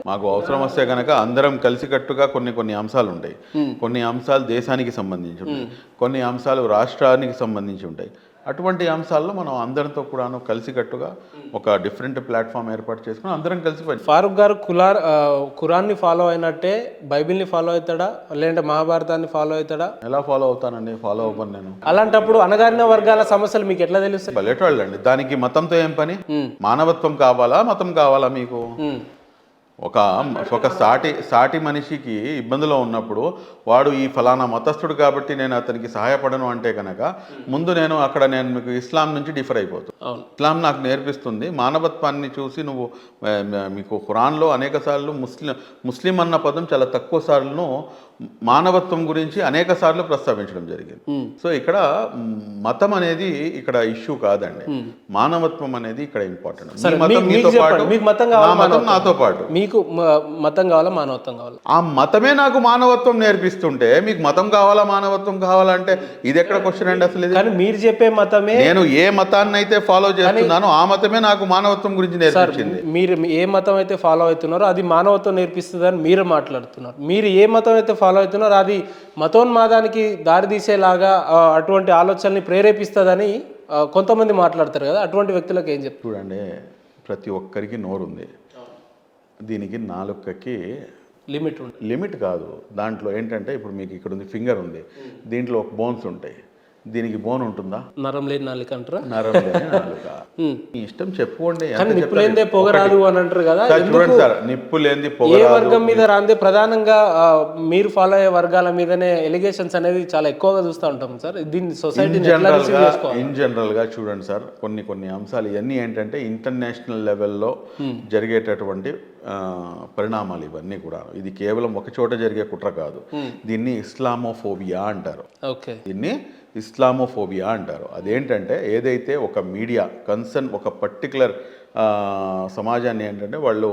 మాకు అవసరం వస్తే కనుక అందరం కలిసికట్టుగా కొన్ని అంశాలు ఉంటాయి. కొన్ని అంశాలు దేశానికి సంబంధించి ఉంటాయి, కొన్ని అంశాలు రాష్ట్రానికి సంబంధించి ఉంటాయి. అటువంటి అంశాల్లో మనం అందరితో కూడాను కలిసికట్టుగా ఒక డిఫరెంట్ ప్లాట్ఫామ్ ఏర్పాటు చేసుకుని అందరం కలిసి ఫారూక్ గారు ఖురాన్ని ఫాలో అయినట్టే బైబిల్ని ఫాలో అవుతాడా, లేదంటే మహాభారతాన్ని ఫాలో అవుతాడా? ఎలా ఫాలో అవుతానండి? ఫాలో అవ్వను నేను. అలాంటప్పుడు అణగారిన వర్గాల సమస్యలు మీకు ఎట్లా తెలుస్తాయి? బలెటోళ్ళండి. దానికి మతంతో ఏం పని? మానవత్వం కావాలా, మతం కావాలా మీకు? ఒక సాటి మనిషికి ఇబ్బందిలో ఉన్నప్పుడు వాడు ఈ ఫలానా మతస్థుడు కాబట్టి నేను అతనికి సహాయపడను అంటే కనుక ముందు నేను మీకు ఇస్లాం నుంచి డిఫర్ అయిపోతాను. ఇస్లాం నాకు నేర్పిస్తుంది మానవత్వాన్ని చూసి నువ్వు మీకు ఖురాన్లో అనేక సార్లు ముస్లిం అన్న పదం చాలా తక్కువ సార్లు మానవత్వం గురించి అనేక సార్లు ప్రస్తావించడం జరిగింది. సో ఇక్కడ మతం అనేది ఇక్కడ ఇష్యూ కాదండి, మానవత్వం అనేది ఇక్కడ ఇంపార్టెంట్. నాతో పాటు మీకు మతం కావాలా, మానవత్వం కావాలా? ఆ మతమే నాకు మానవత్వం నేర్పిస్తుంటే మీకు మతం కావాలా, మానవత్వం కావాలంటే ఇది ఎక్కడ క్వశ్చన్ అండి అసలు? కానీ మీరు చెప్పే మతమే, నేను ఏ మతాన్ని అయితే ఫాలో చేస్తున్నానో ఆ మతమే నాకు మానవత్వం గురించి నేర్పించింది. మీరు ఏ మతం అయితే ఫాలో అవుతున్నారో అది మానవత్వం నేర్పిస్తుందని మీరు మాట్లాడుతున్నారు. మీరు ఏ మతం అయితే ఫాలో అవుతున్నారో అది మతోన్మాదానికి దారితీసేలాగా అటువంటి ఆలోచనల్ని ప్రేరేపిస్తుందని కొంతమంది మాట్లాడతారు కదా, అటువంటి వ్యక్తులకు ఏం చెప్తారు? చూడండి, ప్రతి ఒక్కరికి నోరుంది, దీనికి నాలుకకి లిమిట్ కాదు. దాంట్లో ఏంటంటే ఇప్పుడు మీకు ఇక్కడ ఉంది ఫింగర్ ఉంది, దీంట్లో ఒక బోన్స్ ఉంటాయి, దీనికి బోన్ ఉంటుందా? నరం లేని నాలుక అంటారా? నరం లేని నాలుక. మీ ఇష్టం చెప్పుకోండి. నిప్పు లేనిదే పొగరాదు అని అంటారు కదా. చూడండి సార్, నిప్పు లేనిది పొగ ఏ వర్గం మీద రాందే ప్రధానంగా మీరు ఫాలో అయ్యే వర్గాల మీదనే ఎలిగేషన్స్ అనేది చాలా ఎక్కువగా చూస్తూ ఉంటాం సార్. దీన్ని సొసైటీ ఇన్ జనరల్ గా చూడండి సార్, కొన్ని అంశాలు ఇవన్నీ ఏంటంటే ఇంటర్నేషనల్ లెవెల్లో జరిగేటటువంటి పరిణామాలు ఇవన్నీ కూడా. ఇది కేవలం ఒక చోట జరిగే కుట్ర కాదు, దీన్ని ఇస్లామోఫోబియా అంటారు. దీన్ని ఇస్లామోఫోబియా అంటారు. అదేంటంటే ఏదైతే ఒక మీడియా కన్సర్న్ ఒక పర్టికులర్ సమాజాన్ని ఏంటంటే వాళ్ళు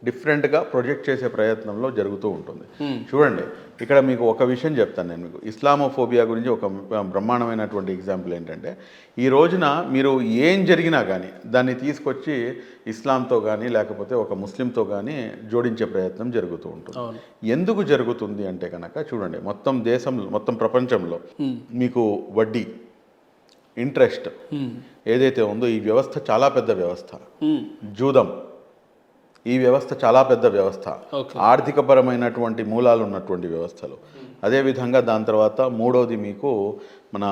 డిఫరెంట్గా ప్రొజెక్ట్ చేసే ప్రయత్నంలో జరుగుతూ ఉంటుంది. చూడండి, ఇక్కడ మీకు ఒక విషయం చెప్తాను నేను మీకు. ఇస్లామోఫోబియా గురించి ఒక బ్రహ్మాండమైనటువంటి ఎగ్జాంపుల్ ఏంటంటే, ఈ రోజున మీరు ఏం జరిగినా కానీ దాన్ని తీసుకొచ్చి ఇస్లాంతో కానీ లేకపోతే ఒక ముస్లింతో కానీ జోడించే ప్రయత్నం జరుగుతూ ఉంటుంది. ఎందుకు జరుగుతుంది అంటే కనుక చూడండి, మొత్తం ప్రపంచంలో మీకు వడ్డీ, ఇంట్రెస్ట్ ఏదైతే ఉందో ఈ వ్యవస్థ చాలా పెద్ద వ్యవస్థ. జూదం ఈ వ్యవస్థ చాలా పెద్ద వ్యవస్థ, ఆర్థికపరమైనటువంటి మూలాలు ఉన్నటువంటి వ్యవస్థలు. అదేవిధంగా దాని తర్వాత మూడోది మీకు మన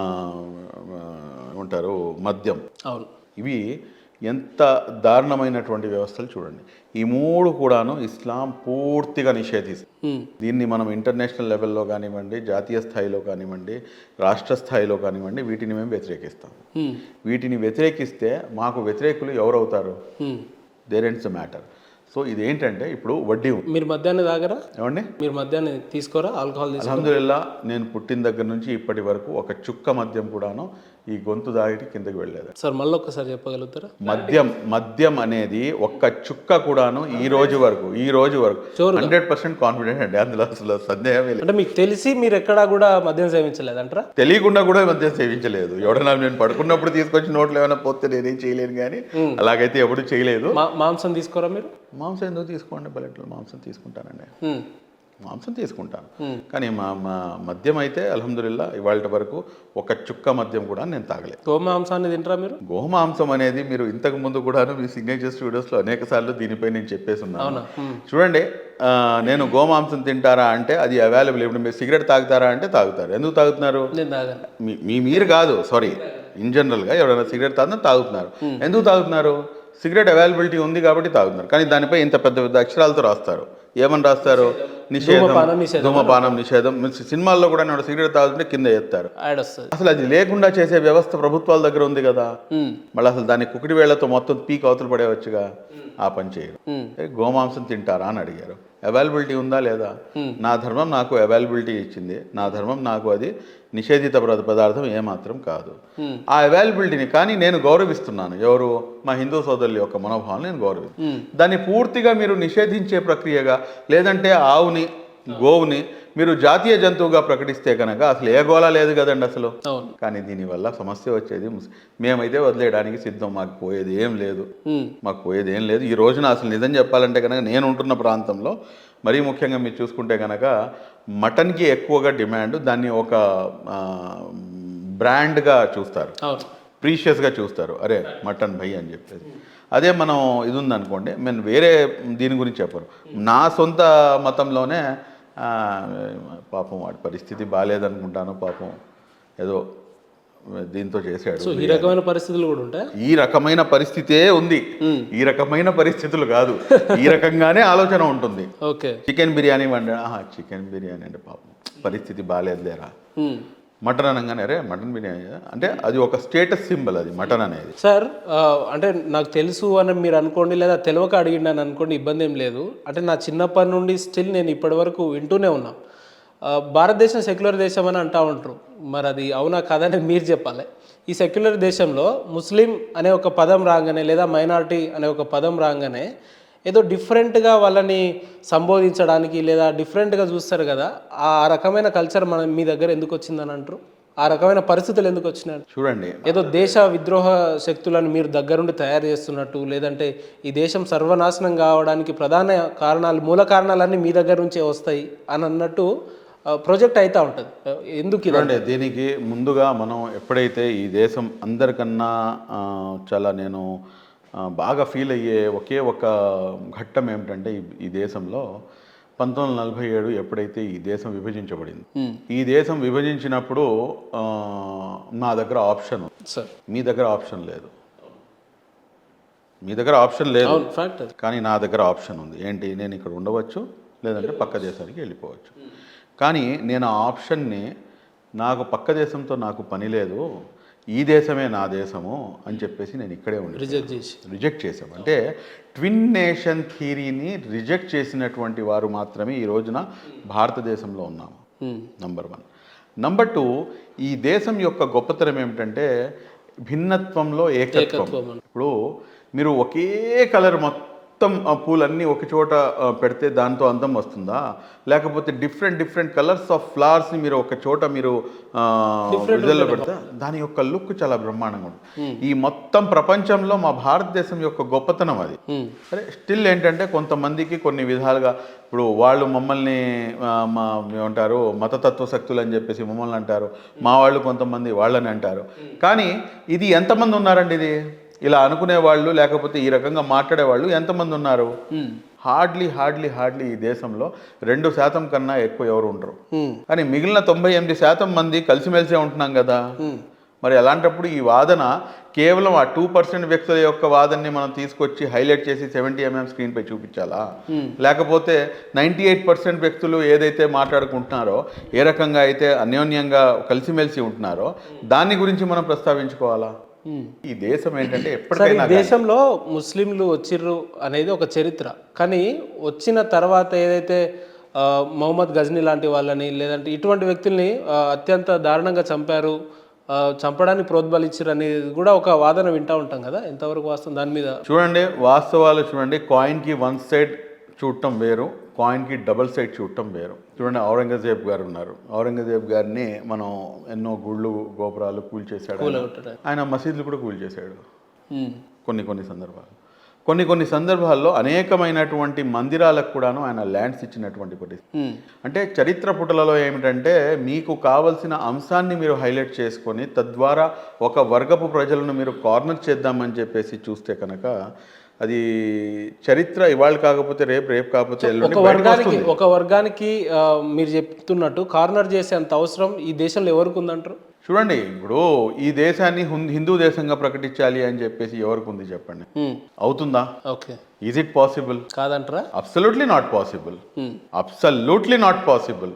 ఏమంటారు మద్యం. ఇవి ఎంత దారుణమైనటువంటి వ్యవస్థలు చూడండి. ఈ మూడు కూడాను ఇస్లాం పూర్తిగా నిషేధిస్తుంది. దీన్ని మనం ఇంటర్నేషనల్ లెవెల్లో కానివ్వండి, జాతీయ స్థాయిలో కానివ్వండి, రాష్ట్ర స్థాయిలో కానివ్వండి, వీటిని మేము వ్యతిరేకిస్తాం. వీటిని వ్యతిరేకిస్తే మాకు వ్యతిరేకులు ఎవరవుతారు? There ends the matter. So ఇదేంటంటే ఇప్పుడు వడ్డీ ఉంది. మీరు మద్యాన్ని తాగరా? ఏమండి, మీరు మద్యాన్ని తీసుకోరా? ఆల్కహాల్? అల్హమ్దులిల్లా నేను పుట్టిన దగ్గర నుంచి ఇప్పటి వరకు ఒక చుక్క మద్యం కూడాను ఈ గొంతు దాటి కిందకి వెళ్ళలేదు. సార్ మళ్ళీ ఒక్కసారి చెప్పగలుగుతారా? మద్యం అనేది ఒక్క చుక్క కూడాను ఈ రోజు వరకు 100% కాన్ఫిడెంట్ అండి, అందులో అసలు సందేహమే లేదు. అంటే మీకు తెలిసి మీరు ఎక్కడా కూడా మద్యం సేవించలేదు అంటారా? తెలియకుండా కూడా మద్యం సేవించలేదు. ఎవడన్నా నేను పడుకున్నప్పుడు తీసుకొచ్చి నోట్లో ఏమైనా పోతే నేనేం చేయలేను, కానీ అలాగైతే ఎప్పుడు చేయలేదు. మాంసం తీసుకోరా మీరు? మాంసం ఎందుకు తీసుకోండి, బలెట్లో మాంసం తీసుకుంటానండి, మాంసం తీసుకుంటాను. కానీ మా మద్యం అయితే అల్హమ్దులిల్లా ఇవాళ వరకు ఒక చుక్క మద్యం కూడా నేను తాగలేదు. గోమాంసాన్ని తింటారా మీరు? గోమాంసం అనేది మీరు ఇంతకు ముందు కూడాను మీ సిగ్నేచర్ స్టూడియోస్లో అనేక సార్లు దీనిపై నేను చెప్పేసి ఉన్నాను. చూడండి, నేను గోమాంసం తింటారా అంటే అది అవైలబుల్. ఇప్పుడు మీరు సిగరెట్ తాగుతారా అంటే తాగుతారు. ఎందుకు తాగుతున్నారు? మీరు కాదు, సారీ, ఇన్ జనరల్గా ఎవరైనా సిగరెట్ తాగుతున్నారు. ఎందుకు తాగుతున్నారు? సిగరెట్ అవైలబిలిటీ ఉంది కాబట్టి తాగుతున్నారు. కానీ దానిపై ఇంత పెద్ద పెద్ద అక్షరాలతో రాస్తారు. ఏమని రాస్తారు? ధూమపానం నిషేధం. సినిమాల్లో కూడా నేను సిగరెట్ తాగుతుంటే కింద ఎత్తారు. అసలు అది లేకుండా చేసే వ్యవస్థ ప్రభుత్వాల దగ్గర ఉంది కదా. మళ్ళీ అసలు దాన్ని కుకిడి వేళ్లతో మొత్తం పీక్ అవతలు పడేవచ్చుగా. ఆ పని చేయరు. గోమాంసం తింటారా అని అడిగారు. అవైలబిలిటీ ఉందా లేదా? నా ధర్మం నాకు అవైలబిలిటీ ఇచ్చింది. నా ధర్మం నాకు అది నిషేధిత పదార్థం ఏమాత్రం కాదు. ఆ అవైలబిలిటీని కానీ నేను గౌరవిస్తున్నాను. ఎవరు? మా హిందూ సోదరుల యొక్క మనోభావాన్ని నేను గౌరవిస్తాను. దాన్ని పూర్తిగా మీరు నిషేధించే ప్రక్రియగా, లేదంటే ఆవుని గోవుని మీరు జాతీయ జంతువుగా ప్రకటిస్తే కనుక అసలు ఏ గోళ లేదు కదండి అసలు. అవును. కానీ దీనివల్ల సమస్య వచ్చేది మేమైతే వదిలేయడానికి సిద్ధం, మాకు పోయేది ఏం లేదు, మాకు పోయేది ఏం లేదు. ఈ రోజున అసలు నిజం చెప్పాలంటే కనుక నేను ఉంటున్న ప్రాంతంలో మరీ ముఖ్యంగా మీరు చూసుకుంటే కనుక మటన్కి ఎక్కువగా డిమాండ్, దాన్ని ఒక బ్రాండ్గా చూస్తారు, ప్రీషియస్గా చూస్తారు, అరే మటన్ భయ్ అని చెప్పేసి. అదే మనం ఇది ఉందనుకోండి, నేను వేరే దీని గురించి చెప్పను, నా సొంత మతంలోనే పాపం వాడి పరిస్థితి బాగాలేదనుకుంటాను, పాపం ఏదో దీంతో చేశాడు. సో ఈ రకమైన పరిస్థితులు కూడా ఉంటాయి. ఈ రకమైన పరిస్థితే ఉంది, ఈ రకమైన పరిస్థితులు కాదు, ఈ రకంగానే ఆలోచన ఉంటుంది. ఓకే, చికెన్ బిర్యానీ వండా, చికెన్ బిర్యానీ అంటే పాపం పరిస్థితి బాగాలేదులేరా. మటన్ అనగానే అరే మటన్ బిర్యానీ అంటే అది ఒక స్టేటస్ సింబల్, అది మటన్ అనేది. సార్ అంటే నాకు తెలుసు అని మీరు అనుకోండి, లేదా తెలియక అడిగిండని అనుకోండి, ఇబ్బంది ఏం లేదు. అంటే నా చిన్నప్పటి నుండి స్టిల్ నేను ఇప్పటి వరకు వింటూనే ఉన్నా, భారతదేశం సెక్యులర్ దేశం అని అంటూ ఉంటారు. మరి అది అవునా కాదని మీరు చెప్పాలి. ఈ సెక్యులర్ దేశంలో ముస్లిం అనే ఒక పదం రాగానే, లేదా మైనారిటీ అనే ఒక పదం రాగానే ఏదో డిఫరెంట్గా వాళ్ళని సంబోధించడానికి లేదా డిఫరెంట్గా చూస్తారు కదా, ఆ రకమైన కల్చర్ మీ దగ్గర ఎందుకు వచ్చిందని అంటారు? ఆ రకమైన పరిస్థితులు ఎందుకు వచ్చినాయి? చూడండి, ఏదో దేశ విద్రోహ శక్తులను మీరు దగ్గరుండి తయారు చేస్తున్నట్టు, లేదంటే ఈ దేశం సర్వనాశనం కావడానికి ప్రధాన కారణాలు, మూల కారణాలన్నీ మీ దగ్గర నుంచే వస్తాయి అని అన్నట్టు ప్రాజెక్ట్ అవుతూ ఉంటుంది. ఎందుకు చూడండి, దీనికి ముందుగా మనం ఎప్పుడైతే ఈ దేశం అందరికన్నా చాలా నేను బాగా ఫీల్ అయ్యే ఒకే ఒక ఘట్టం ఏమిటంటే, ఈ దేశంలో 1947 ఎప్పుడైతే ఈ దేశం విభజించబడింది, ఈ దేశం విభజించినప్పుడు నా దగ్గర ఆప్షన్, మీ దగ్గర ఆప్షన్ లేదు, మీ దగ్గర ఆప్షన్ లేదు, కానీ నా దగ్గర ఆప్షన్ ఉంది. ఏంటి, నేను ఇక్కడ ఉండవచ్చు, లేదంటే పక్క దేశానికి వెళ్ళిపోవచ్చు. కానీ నేను ఆ ఆప్షన్ని, నాకు పక్క దేశంతో నాకు పని లేదు, ఈ దేశమే నా దేశము అని చెప్పేసి నేను ఇక్కడే ఉండి రిజెక్ట్ చేసాం. అంటే ట్విన్ నేషన్ థియరీని రిజెక్ట్ చేసినటువంటి వారు మాత్రమే ఈ రోజున భారతదేశంలో ఉన్నాము. నంబర్ 1. నంబర్ 2, ఈ దేశం యొక్క గొప్పతనం ఏమిటంటే భిన్నత్వంలో ఏకత్వం. ఇప్పుడు మీరు ఒకే కలర్ మొత్తం పూలన్నీ ఒక చోట పెడితే దాంతో అందం వస్తుందా? లేకపోతే డిఫరెంట్ కలర్స్ ఆఫ్ ఫ్లవర్స్ని మీరు ఒక చోట మీరు విజువల్లో పెడితే దాని యొక్క లుక్ చాలా బ్రహ్మాండంగా ఉంటుంది. ఈ మొత్తం ప్రపంచంలో మా భారతదేశం యొక్క గొప్పతనం అది. సరే, స్టిల్ ఏంటంటే కొంతమందికి కొన్ని విధాలుగా, ఇప్పుడు వాళ్ళు మమ్మల్ని ఏమంటారు మతతత్వ శక్తులు అని చెప్పేసి మమ్మల్ని అంటారు, మా వాళ్ళు కొంతమంది వాళ్ళని అంటారు. కానీ ఇది ఎంతమంది ఉన్నారండి? ఇది ఇలా అనుకునే వాళ్ళు, లేకపోతే ఈ రకంగా మాట్లాడేవాళ్ళు ఎంతమంది ఉన్నారు? హార్డ్లీ ఈ దేశంలో 2% కన్నా ఎక్కువ ఎవరు ఉండరు. కానీ మిగిలిన 98% మంది కలిసిమెలిసే ఉంటున్నాం కదా. మరి అలాంటప్పుడు ఈ వాదన కేవలం ఆ 2% వ్యక్తుల యొక్క వాదనని మనం తీసుకొచ్చి హైలైట్ చేసి 70 mm స్క్రీన్ పై చూపించాలా? లేకపోతే 98% వ్యక్తులు ఏదైతే మాట్లాడుకుంటున్నారో, ఏ రకంగా అయితే అన్యోన్యంగా కలిసిమెలిసి ఉంటున్నారో దాని గురించి మనం ప్రస్తావించుకోవాలా? ఈ దేశం ఏంటంటే ఎప్పటికైనా దేశంలో ముస్లింలు వచ్చిర్రు అనేది ఒక చరిత్ర, కానీ వచ్చిన తర్వాత ఏదైతే మొహమ్మద్ గజ్నీ లాంటి వాళ్ళని, లేదంటే ఇటువంటి వ్యక్తుల్ని అత్యంత దారుణంగా చంపారు, చంపడానికి ప్రోద్బలించారు అనేది కూడా ఒక వాదన వింటూ ఉంటాం కదా, ఎంతవరకు వాస్తవం దాని మీద? చూడండి, వాస్తవాలు చూడండి, కాయిన్కి 1 సైడ్ చూడటం వేరు, కాయిన్కి డబుల్ సైడ్ చూడటం వేరు. చూడండి, ఔరంగజేబ్ గారు ఉన్నారు, ఔరంగజేబ్ గారిని మనం ఎన్నో గుళ్ళు గోపురాలు కూల్చేశాడు, ఆయన మసీదులు కూడా కూల్చేశాడు కొన్ని సందర్భాల్లో అనేకమైనటువంటి మందిరాలకు కూడాను ఆయన ల్యాండ్స్ ఇచ్చినటువంటి పరిస్థితి. అంటే చరిత్ర పుటలలో ఏమిటంటే, మీకు కావలసిన అంశాన్ని మీరు హైలైట్ చేసుకొని తద్వారా ఒక వర్గపు ప్రజలను మీరు కార్నర్ చేద్దామని చెప్పేసి చూస్తే కనుక అది చరిత్ర ఇవాళ కాకపోతే రేపు కాకపోతే ఒక వర్గానికి మీరు చెప్తున్నట్టు కార్నర్ చేసే అంత అవసరం ఈ దేశంలో ఎవరికి ఉందంటారు? చూడండి, ఇప్పుడు ఈ దేశాన్ని హిందూ దేశంగా ప్రకటించాలి అని చెప్పేసి ఎవరికి ఉంది చెప్పండి? అవుతుందా? Okay, is it possible? కాదంటారా? Absolutely not possible.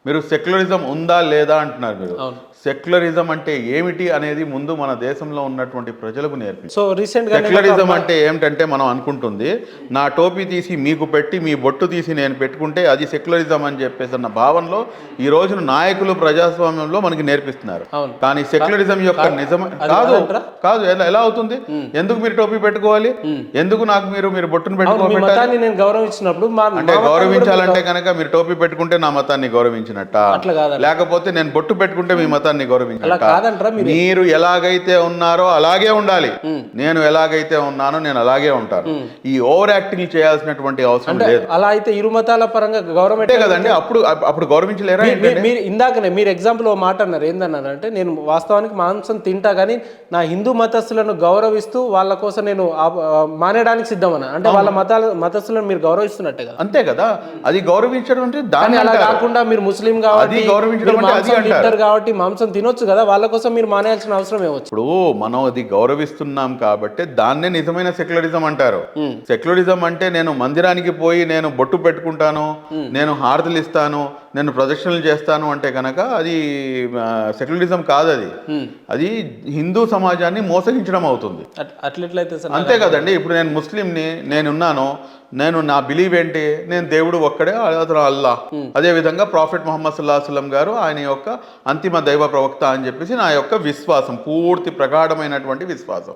మీరు సెక్యులరిజం ఉందా లేదా అంటున్నారు. మీరు సెక్యులరిజం అంటే ఏమిటి అనేది ముందు మన దేశంలో ఉన్నటువంటి ప్రజలకు నేర్పించాలి. సో రీసెంట్ గా సెక్యులరిజం అంటే ఏమిటంటే మనం అనుకుంటుంది నా టోపీ తీసి మీకు పెట్టి మీ బొట్టు తీసి నేను పెట్టుకుంటే అది సెక్యులరిజం అని చెప్పేసి అన్న భావనలో ఈ రోజున నాయకులు ప్రజాస్వామ్యంలో మనకి నేర్పిస్తున్నారు. అవును. కానీ సెక్యులరిజం యొక్క నిజం కాదు కాదు ఎలా అవుతుంది? ఎందుకు మీరు టోపీ పెట్టుకోవాలి? ఎందుకు నాకు మీరు బొట్టును పెట్టుకోవాలి? మతాన్ని నేను గౌరవించినప్పుడు అంటే గౌరవించాలంటే కనుక మీరు టోపీ పెట్టుకుంటే నా మతాన్ని గౌరవించినట్ట, అట్లా కాదు. లేకపోతే నేను బొట్టు పెట్టుకుంటే మీ మతాన్ని గౌరవించినట్ట? కాదంటారా? మీరు ఎలాగైతే ఉన్నారో అలాగే ఉండాలి. నేను ఎలాగైతే ఉన్నానో నేను అలాగే ఉంటాను. ఈ ఓవర్ యాక్టింగ్ చేయాల్సినటువంటి అవసరం లేదు. అలా అయితే ఇరు మతాల పరంగా గౌరవం కదండి. అప్పుడు గౌరవించలేరా? మీరు ఇందాకనే మీరు ఎగ్జాంపుల్ మాట అన్నారు, ఏందన్నారంటే నేను వాస్తవానికి మాంసం తింటా కానీ నా హిందూ మతస్థులను గౌరవిస్తూ వాళ్ళ కోసం నేను మానేయడానికి సిద్ధమన్నా, అంటే వాళ్ళ మతస్థులను మీరు గౌరవిస్తున్నట్టే కదా? అంతే కదా. అది గౌరవించడం అంటే దాన్ని అలా కాకుండా మీరు ముస్లిం కాబట్టి కాబట్టి మాంసం తినొచ్చు కదా, వాళ్ళ కోసం మీరు మానేయాల్సిన అవసరం ఏమొచ్చు? ఇప్పుడు మనం అది గౌరవిస్తున్నాం కాబట్టి దాన్నే నిజమైన సెక్యులరిజం అంటారు. సెక్యులరిజం అంటే నేను మందిరానికి పోయి నేను బొట్టు పెట్టుకుంటాను, నేను హారతులు ఇస్తాను, నేను ప్రదక్షిణలు చేస్తాను అంటే కనుక అది సెక్యులరిజం కాదు. అది హిందూ సమాజాన్ని మోసగించడం అవుతుంది. అట్లెట్లయితే అంతే కదండి. ఇప్పుడు నేను ముస్లింని, నేను నా బిలీవ్ ఏంటి? నేను దేవుడు ఒక్కడే, అతను అల్లా. అదే విధంగా ప్రాఫెట్ ముహమ్మద్ సల్లల్లాహు అలైహి వసల్లం గారు ఆయన యొక్క అంతిమ దైవ ప్రవక్త అని చెప్పేసి నా యొక్క విశ్వాసం, పూర్తి ప్రగాఢమైనటువంటి విశ్వాసం.